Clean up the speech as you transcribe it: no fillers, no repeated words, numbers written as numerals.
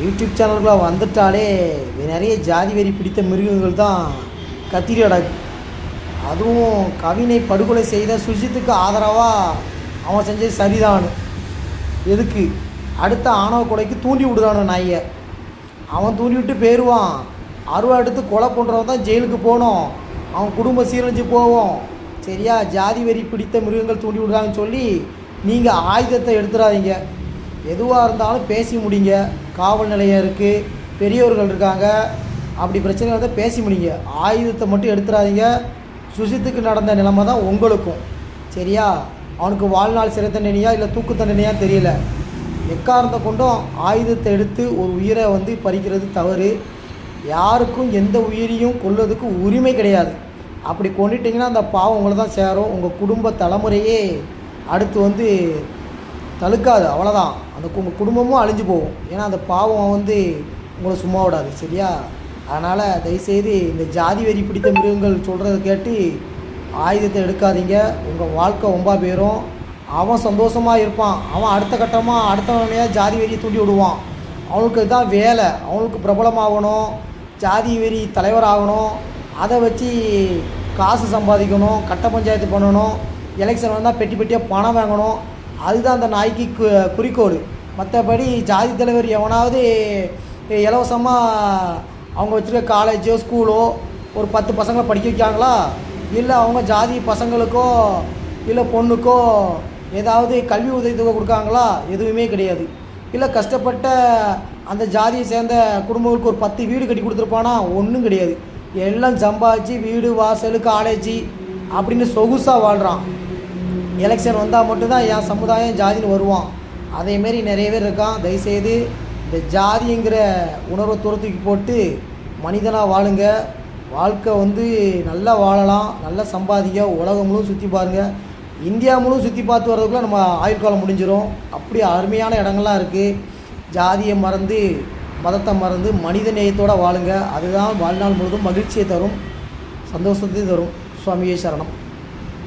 YouTube சேனலுக்குள்ளே வந்துட்டாலே நிறைய ஜாதி வெறி பிடித்த மிருகங்கள் தான் கத்திரி அடக்கு. அதுவும் கவினை படுகொலை செய்த சுஜித்துக்கு ஆதரவாக அவன் செஞ்சது சரிதான். எதுக்கு அடுத்த ஆணவ கொலைக்கு தூண்டி விடுறானு நாயை. அவன் தூண்டி விட்டு போயிடுவான். அருவா எடுத்து கொலை பண்ணுறவன் தான் ஜெயிலுக்கு போகணும். அவன் குடும்பம் சீரழிஞ்சு போவோம். சரியா? ஜாதி வெறி பிடித்த மிருகங்கள் தூண்டி விடுறாங்கன்னு சொல்லி நீங்கள் ஆயுதத்தை எடுத்துடாதீங்க. எதுவாக இருந்தாலும் பேசி முடிங்க. காவல் நிலையம் இருக்குது, பெரியவர்கள் இருக்காங்க. அப்படி பிரச்சனை இருந்தால் பேசி முடிங்க. ஆயுதத்தை மட்டும் எடுத்துடாதீங்க. சுஜித்துக்கு நடந்த நிலைமை தான் உங்களுக்கும். சரியா? அவனுக்கு வாழ்நாள் சிறை தண்டனையா இல்லை தூக்கு தண்டனையா தெரியல. எக்காரணத்தை கொண்டும் ஆயுதத்தை எடுத்து ஒரு உயிரை பறிக்கிறது தவறு. யாருக்கும் எந்த உயிரையும் கொல்வதுக்கு உரிமை கிடையாது. அப்படி கொண்டுட்டிங்கன்னா அந்த பாவம் உங்களை தான் சேரும். உங்கள் குடும்ப தலைமுறையே அடுத்து தடுக்காது. அவ்வளோதான். அந்த உங்கள் குடும்பமும் அழிஞ்சு போகும். ஏன்னா அந்த பாவம் உங்களை சும்மா விடாது. சரியா? அதனால் தயவுசெய்து இந்த ஜாதி வெறி பிடித்த மிருகங்கள் சொல்கிறத கேட்டு ஆயுதத்தை எடுக்காதீங்க. உங்கள் வாழ்க்கை ரொம்ப போயிடும். அவன் சந்தோஷமாக இருப்பான். அவன் அடுத்த கட்டமாக அடுத்தவனையாக ஜாதி வெறியை தூண்டி விடுவான். அவனுக்கு இதுதான் வேலை. அவனுக்கு பிரபலமாகணும், ஜாதி வெறி தலைவர் ஆகணும், அதை வச்சு காசு சம்பாதிக்கணும், கட்ட பஞ்சாயத்து பண்ணணும், எலெக்ஷன் வந்தால் பெட்டி பெட்டியாக பணம் வாங்கணும். அதுதான் அந்த நாய்க்கு குறிக்கோள். மற்றபடி ஜாதி தலைவர் எவனாவது இலவசமாக அவங்க வச்சுருக்க காலேஜோ ஸ்கூலோ ஒரு 10 பசங்களை படிக்க வைக்காங்களா? இல்லை அவங்க ஜாதி பசங்களுக்கோ இல்லை பொண்ணுக்கோ ஏதாவது கல்வி உதவித்தொகை கொடுக்காங்களா? எதுவுமே கிடையாது. இல்லை கஷ்டப்பட்ட அந்த ஜாதியை சேர்ந்த குடும்பங்களுக்கு ஒரு 10 வீடு கட்டி கொடுத்துருப்பானா? ஒன்றும் கிடையாது. எல்லாம் சம்பாதிச்சு வீடு வாசல் காலேஜி அப்படின்னு சொகுசாக வாழ்கிறான். எலெக்ஷன் வந்தால் மட்டும்தான் என் சமுதாயம் ஜாதின்னு வருவான். அதேமாரி நிறைய பேர் இருக்கான். தயவுசெய்து இந்த ஜாதிங்கிற உணர்வை தூரத்துக்கு போட்டு மனிதனாக வாழுங்க. வாழ்க்கை நல்லா வாழலாம், நல்லா சம்பாதிக்க. உலகம் முழுவதும் சுற்றி பாருங்கள். இந்தியா முழுவதும் சுற்றி பார்த்து வர்றதுக்குள்ளே நம்ம ஆயுள் காலம் முடிஞ்சிடும். அப்படி அருமையான இடங்கள்லாம் இருக்குது. ஜாதியை மறந்து மதத்தை மறந்து மனித நேயத்தோடு வாழுங்க. அதுதான் வாழ்நாள் முழுவதும் மகிழ்ச்சியை தரும், சந்தோஷத்தை தரும். சுவாமியே சரணம்.